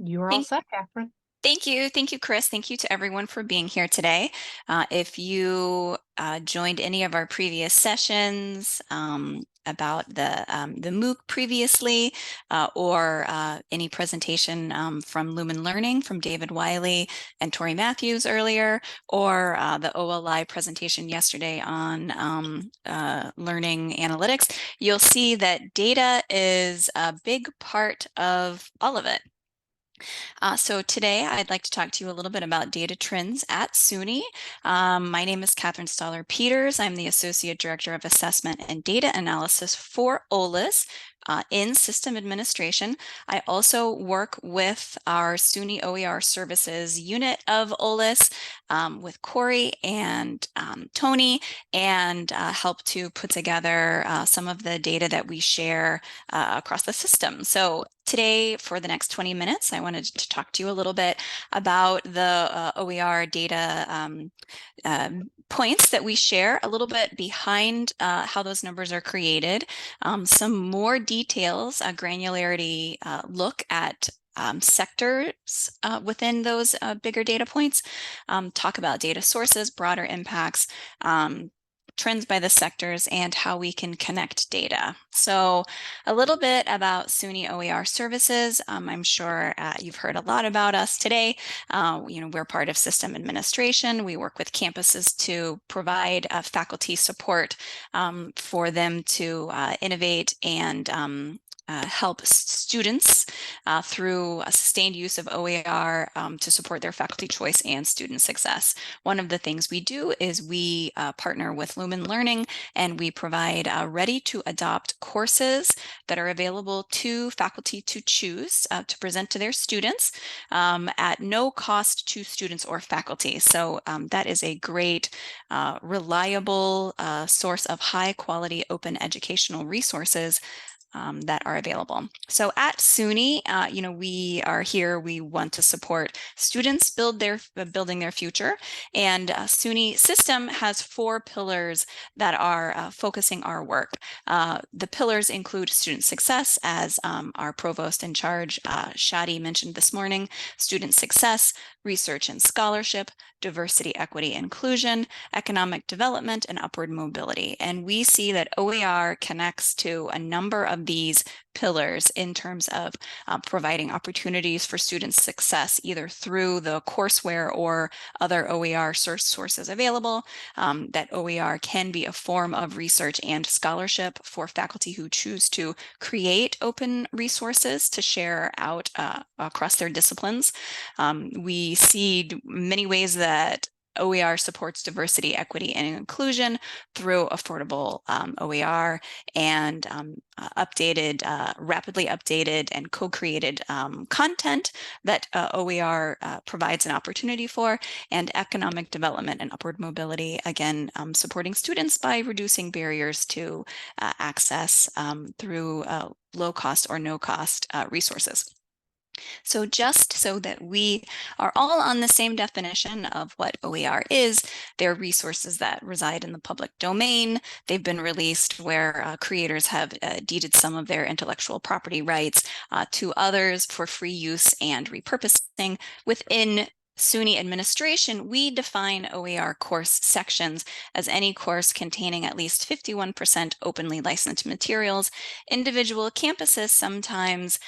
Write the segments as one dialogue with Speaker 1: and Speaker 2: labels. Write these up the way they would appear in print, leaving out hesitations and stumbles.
Speaker 1: You're all
Speaker 2: Thank,
Speaker 1: set, Catherine.
Speaker 2: thank you. Thank you, Chris. Thank you to everyone for being here today. If you joined any of our previous sessions about the MOOC previously, or any presentation from Lumen Learning from David Wiley and Tori Matthews earlier, or the OLI presentation yesterday on learning analytics, you'll see that data is a big part of all of it. So today I'd like to talk to you a little bit about data trends at SUNY. My name is Catherine Stoller-Peters. I'm the Associate Director of Assessment and Data Analysis for OLIS. In system administration. I also work with our SUNY OER services unit of OLIS with Corey and Tony, and help to put together some of the data that we share across the system. So today, for the next 20 minutes, I wanted to talk to you a little bit about the OER data points that we share, a little bit behind how those numbers are created, some more details, a granularity look at sectors within those bigger data points, talk about data sources, broader impacts, trends by the sectors, and how we can connect data. So a little bit about SUNY OER services. I'm sure you've heard a lot about us today. We're part of system administration. We work with campuses to provide faculty support for them to innovate and help students through a sustained use of OER to support their faculty choice and student success. One of the things we do is we partner with Lumen Learning, and we provide ready-to-adopt courses that are available to faculty to choose to present to their students at no cost to students or faculty. So that is a great, reliable source of high-quality open educational resources that are available. So at SUNY, we are here. We want to support students building their future, and SUNY system has 4 pillars that are focusing our work. The pillars include student success, as our provost in charge, Shadi, mentioned this morning, student success, research and scholarship, diversity, equity, inclusion, economic development, and upward mobility. And we see that OER connects to a number of these pillars in terms of providing opportunities for student success, either through the courseware or other OER sources available. That OER can be a form of research and scholarship for faculty who choose to create open resources to share out across their disciplines. We see many ways that OER supports diversity, equity, and inclusion through affordable OER and rapidly updated and co-created content that OER provides an opportunity for, and economic development and upward mobility, again, supporting students by reducing barriers to access through low cost or no cost resources. So just so that we are all on the same definition of what OER is, they're resources that reside in the public domain. They've been released where creators have deeded some of their intellectual property rights to others for free use and repurposing. Within SUNY administration, we define OER course sections as any course containing at least 51% openly licensed materials. Individual campuses sometimes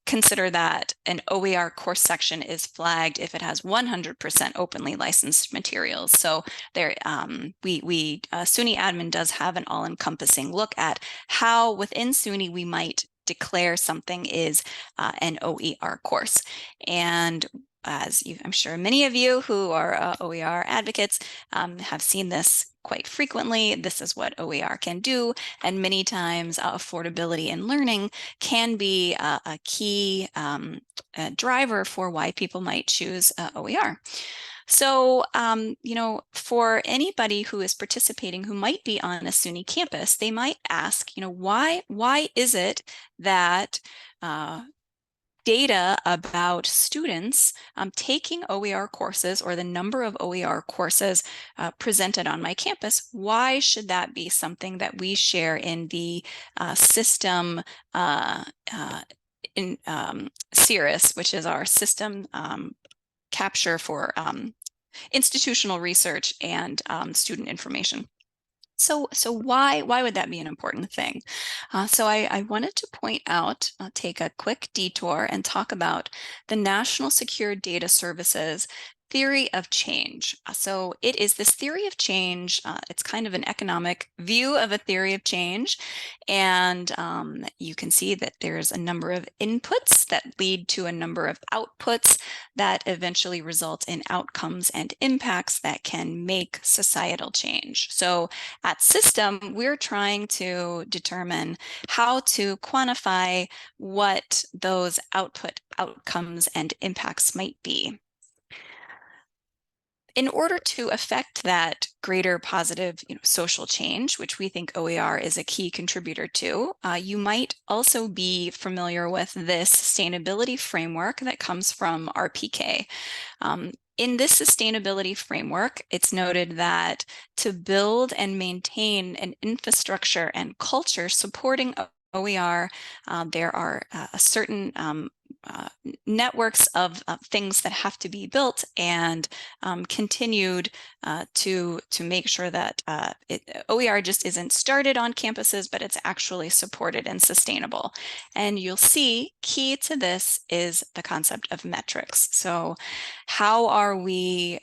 Speaker 2: consider that an OER course section is flagged if it has 100% openly licensed materials. So there, SUNY admin does have an all-encompassing look at how within SUNY we might declare something is an OER course. And I'm sure many of you who are OER advocates have seen this quite frequently. This is what OER can do, and many times affordability in learning can be a key driver for why people might choose OER. So, for anybody who is participating who might be on a SUNY campus, they might ask, why is it that data about students taking OER courses, or the number of OER courses presented on my campus, why should that be something that we share in the system in CIRRUS, which is our system capture for institutional research and student information. So why would that be an important thing? So I wanted to point out, take a quick detour and talk about the National Secure Data Services theory of change. So it is this theory of change. It's kind of an economic view of a theory of change. And you can see that there's a number of inputs that lead to a number of outputs that eventually result in outcomes and impacts that can make societal change. So at System, we're trying to determine how to quantify what those outcomes and impacts might be. In order to affect that greater positive social change, which we think OER is a key contributor to, you might also be familiar with this sustainability framework that comes from RPK. In this sustainability framework, it's noted that to build and maintain an infrastructure and culture supporting OER, there are a certain networks of things that have to be built and continued to make sure that OER just isn't started on campuses, but it's actually supported and sustainable. And you'll see key to this is the concept of metrics. So how are we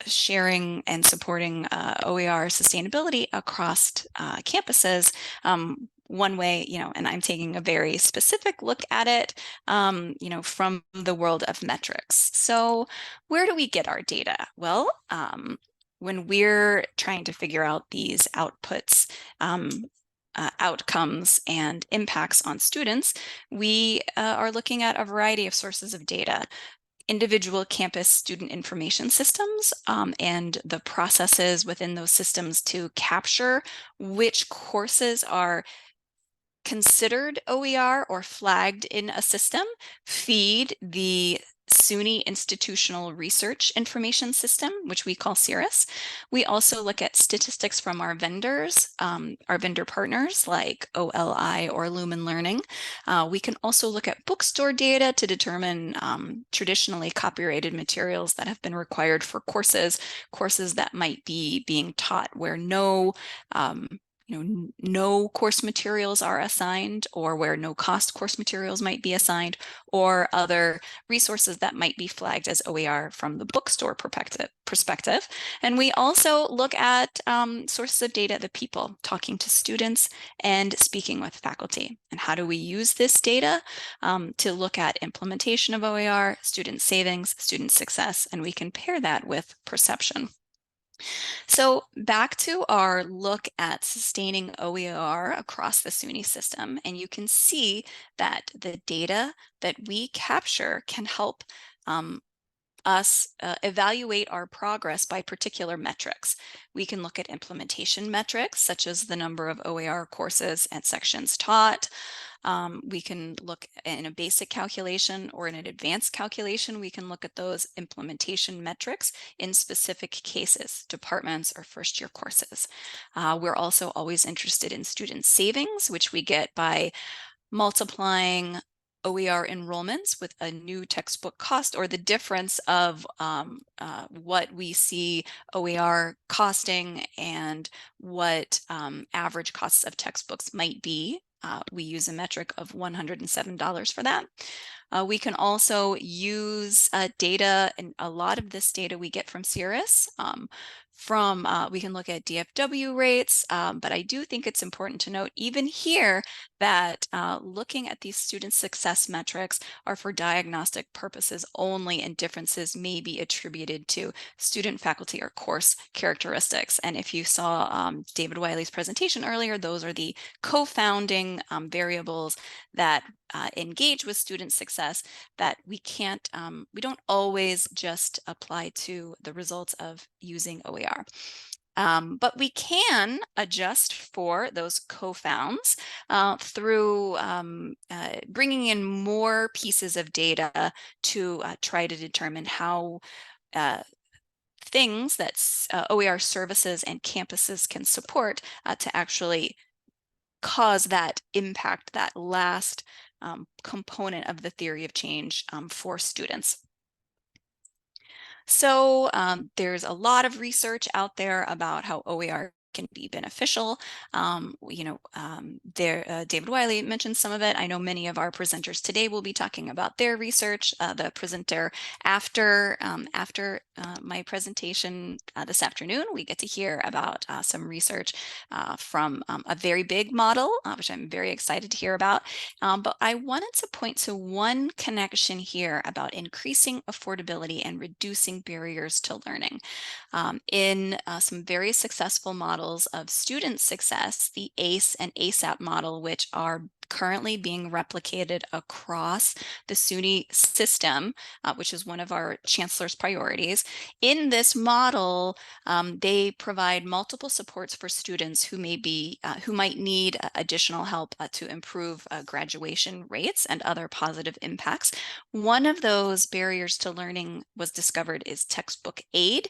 Speaker 2: sharing and supporting OER sustainability across campuses? One way, and I'm taking a very specific look at it, from the world of metrics. So where do we get our data? Well, when we're trying to figure out these outputs, outcomes and impacts on students, we are looking at a variety of sources of data. Individual campus student information systems and the processes within those systems to capture which courses are considered OER or flagged in a system feed the SUNY Institutional Research Information System, which we call CIRRUS. We also look at statistics from our vendors, our vendor partners like OLI or Lumen Learning. We can also look at bookstore data to determine traditionally copyrighted materials that have been required for courses that might be being taught where no course materials are assigned, or where no cost course materials might be assigned, or other resources that might be flagged as OER from the bookstore perspective. And we also look at sources of data, the people, talking to students and speaking with faculty. And how do we use this data to look at implementation of OER, student savings, student success, and we can pair that with perception. So back to our look at sustaining OER across the SUNY system, and you can see that the data that we capture can help us evaluate our progress by particular metrics. We can look at implementation metrics, such as the number of OER courses and sections taught. We can look in a basic calculation or in an advanced calculation. We can look at those implementation metrics in specific cases, departments or first-year courses. We're also always interested in student savings, which we get by multiplying OER enrollments with a new textbook cost, or the difference of what we see OER costing and what average costs of textbooks might be. We use a metric of $107 for that. We can also use data, and a lot of this data we get from CIRRUS. We can look at DFW rates, but I do think it's important to note even here that looking at these student success metrics are for diagnostic purposes only, and differences may be attributed to student, faculty, or course characteristics. And if you saw David Wiley's presentation earlier, those are the co-founding variables that engage with student success that we don't always just apply to the results of using OER. But we can adjust for those co-founds through bringing in more pieces of data to try to determine how things that OER services and campuses can support to actually cause that impact, that last component of the theory of change for students. So there's a lot of research out there about how OER can be beneficial. David Wiley mentioned some of it. I know many of our presenters today will be talking about their research. The presenter after my presentation this afternoon, we get to hear about some research from a very big model, which I'm very excited to hear about. But I wanted to point to one connection here about increasing affordability and reducing barriers to learning. In some very successful models of student success, the ACE and ASAP model, which are currently being replicated across the SUNY system, which is one of our chancellor's priorities. In this model, they provide multiple supports for students who might need additional help to improve graduation rates and other positive impacts. One of those barriers to learning was discovered is textbook aid.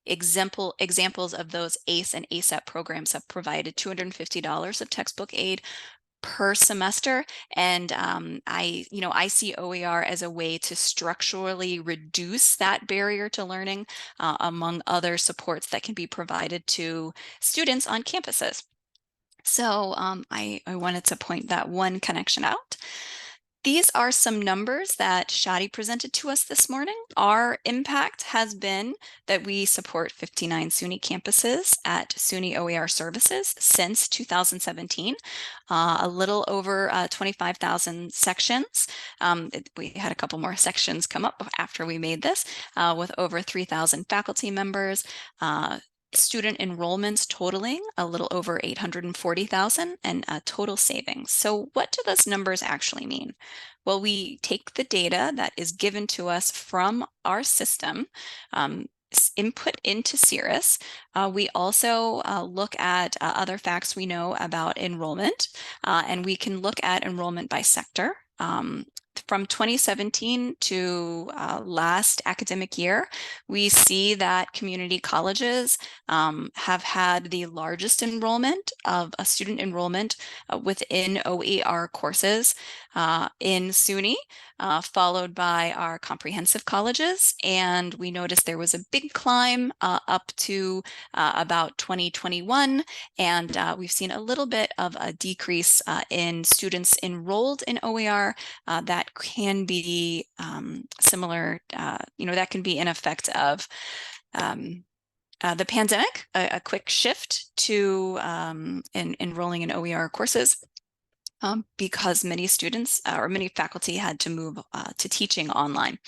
Speaker 2: Examples of those ACE and ASAP programs have provided $250 of textbook aid per semester. And I see OER as a way to structurally reduce that barrier to learning, among other supports that can be provided to students on campuses. So I wanted to point that one connection out. These are some numbers that Shadi presented to us this morning. Our impact has been that we support 59 SUNY campuses at SUNY OER services since 2017, a little over 25,000 sections. We had a couple more sections come up after we made this, with over 3,000 faculty members, student enrollments totaling a little over 840,000, and total savings. So what do those numbers actually mean? Well, we take the data that is given to us from our system, input into Cirrus. We also look at other facts we know about enrollment, and we can look at enrollment by sector. From 2017 to last academic year, we see that community colleges have had the largest enrollment of a student enrollment within OER courses in SUNY, followed by our comprehensive colleges. And we noticed there was a big climb up to about 2021. And we've seen a little bit of a decrease in students enrolled in OER that can be similar, that can be an effect of the pandemic, a quick shift to enrolling in OER courses. Because many students or many faculty had to move to teaching online,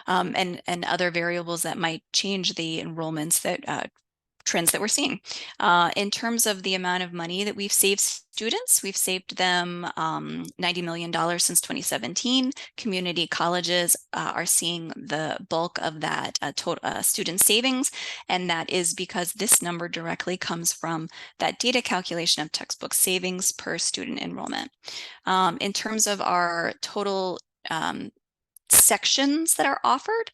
Speaker 2: and other variables that might change the enrollments that trends that we're seeing. In terms of the amount of money that we've saved students, we've saved them $90 million since 2017. Community colleges are seeing the bulk of that total student savings, and that is because this number directly comes from that data calculation of textbook savings per student enrollment. In terms of our total sections that are offered,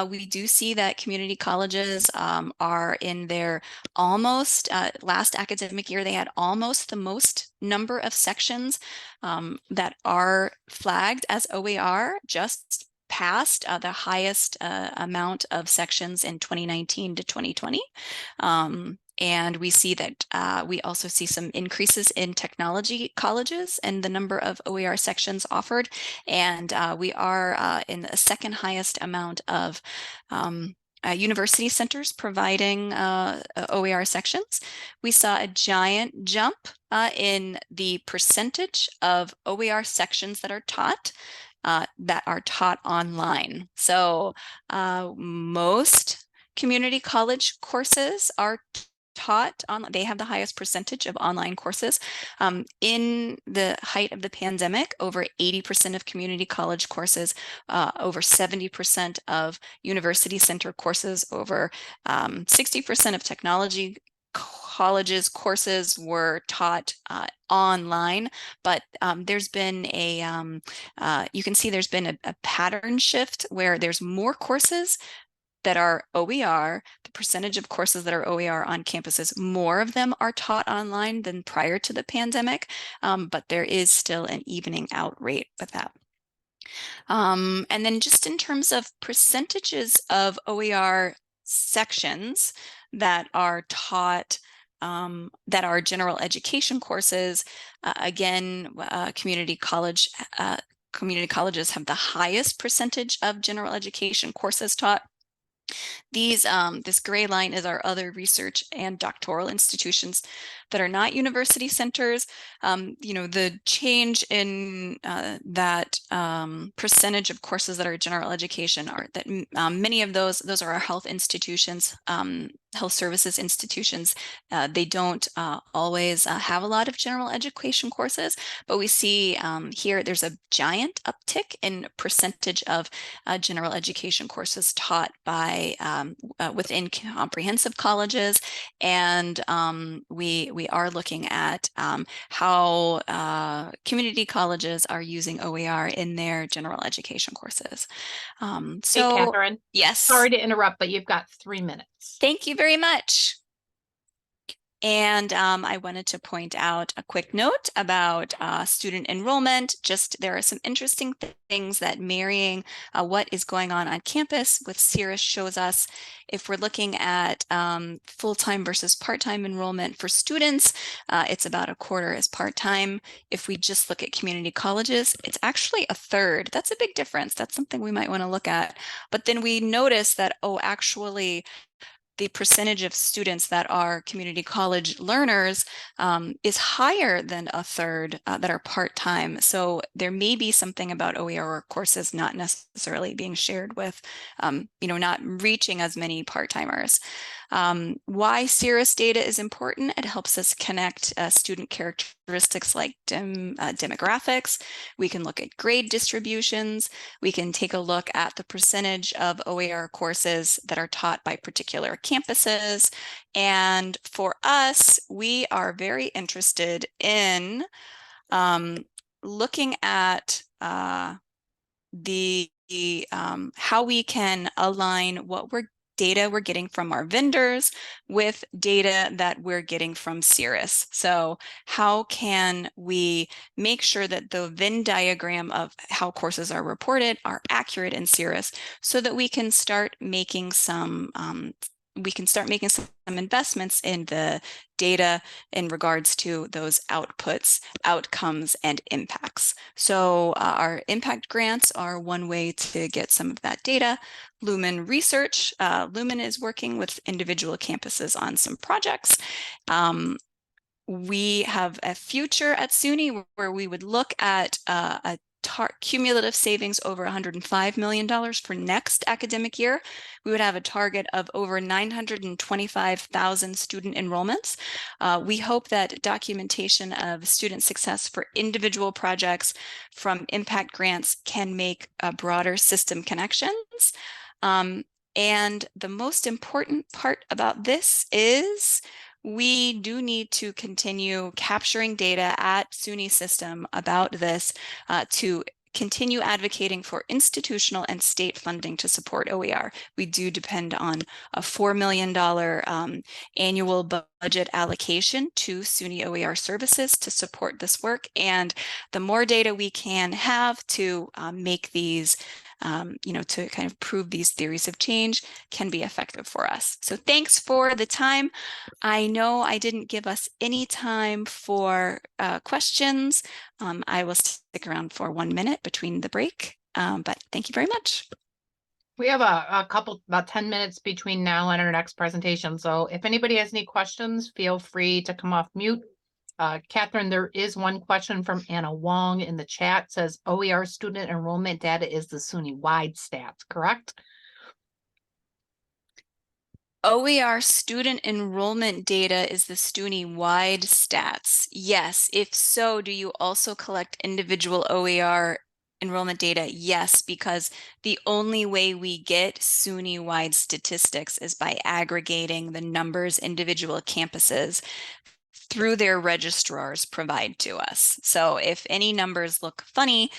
Speaker 2: we do see that community colleges are in their almost last academic year, they had almost the most number of sections that are flagged as OER, just past the highest amount of sections in 2019 to 2020. And we see that we also see some increases in technology colleges and the number of OER sections offered. And we are in the second highest amount of university centers providing OER sections. We saw a giant jump in the percentage of OER sections that are taught online. So most community college courses are taught on, they have the highest percentage of online courses. In the height of the pandemic, over 80% of community college courses, over 70% of university center courses, over 60% of technology colleges courses were taught online, but there's been you can see there's been a pattern shift where there's more courses that are OER, the percentage of courses that are OER on campuses, more of them are taught online than prior to the pandemic, but there is still an evening out rate with that. And then just in terms of percentages of OER sections that are taught, that are general education courses, again, community colleges have the highest percentage of general education courses taught. This gray line is our other research and doctoral institutions that are not university centers. The change in that percentage of courses that are general education are that many of those are our health institutions, health services institutions. They don't always have a lot of general education courses, but we see here there's a giant uptick in percentage of general education courses taught by within comprehensive colleges, and we are looking at how community colleges are using OER in their general education courses.
Speaker 1: Hey, Catherine.
Speaker 2: Yes.
Speaker 1: Sorry to interrupt, but you've got 3 minutes.
Speaker 2: Thank you very much. And I wanted to point out a quick note about student enrollment. There are some interesting things that marrying what is going on campus with CIRRUS shows us. If we're looking at full-time versus part-time enrollment for students, it's about a quarter as part-time. If we just look at community colleges, it's actually a third. That's a big difference. That's something we might want to look at. But then we notice that, actually, the percentage of students that are community college learners is higher than a third that are part-time. So there may be something about OER courses not necessarily being shared with, not reaching as many part-timers. Why CIRRUS data is important: it helps us connect student characteristics like demographics. We can look at grade distributions. We can take a look at the percentage of OER courses that are taught by particular campuses. And for us, we are very interested in looking at how we can align what data we're getting from our vendors with data that we're getting from CIRRUS. So how can we make sure that the Venn diagram of how courses are reported are accurate in CIRRUS, so that we can start making some investments in the data in regards to those outputs, outcomes, and impacts. So our impact grants are one way to get some of that data. Lumen Research. Lumen is working with individual campuses on some projects. We have a future at SUNY where we would look at a cumulative savings over $105 million for next academic year. We would have a target of over 925,000 student enrollments. We hope that documentation of student success for individual projects from impact grants can make broader system connections. And the most important part about this is we do need to continue capturing data at SUNY system about this to continue advocating for institutional and state funding to support OER. We do depend on a $4 million annual budget allocation to SUNY OER services to support this work. And the more data we can have to make these to kind of prove these theories of change can be effective for us. So thanks for the time. I know I didn't give us any time for questions. I will stick around for 1 minute between the break, but thank you very much.
Speaker 1: We have about 10 minutes between now and our next presentation. So if anybody has any questions, feel free to come off mute. Catherine, there is one question from Anna Wong in the chat. It says OER student enrollment data is the SUNY-wide stats, correct?
Speaker 2: OER student enrollment data is the SUNY-wide stats. Yes. If so, do you also collect individual OER enrollment data? Yes, because the only way we get SUNY-wide statistics is by aggregating the numbers individual campuses through their registrars provide to us. So if any numbers look funny,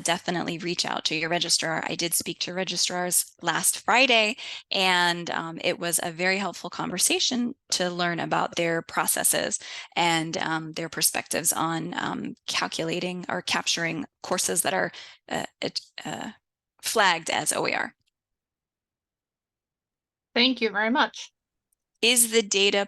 Speaker 2: definitely reach out to your registrar. I did speak to registrars last Friday, and it was a very helpful conversation to learn about their processes and their perspectives on calculating or capturing courses that are flagged as OER.
Speaker 1: Thank you very much.
Speaker 2: Is the data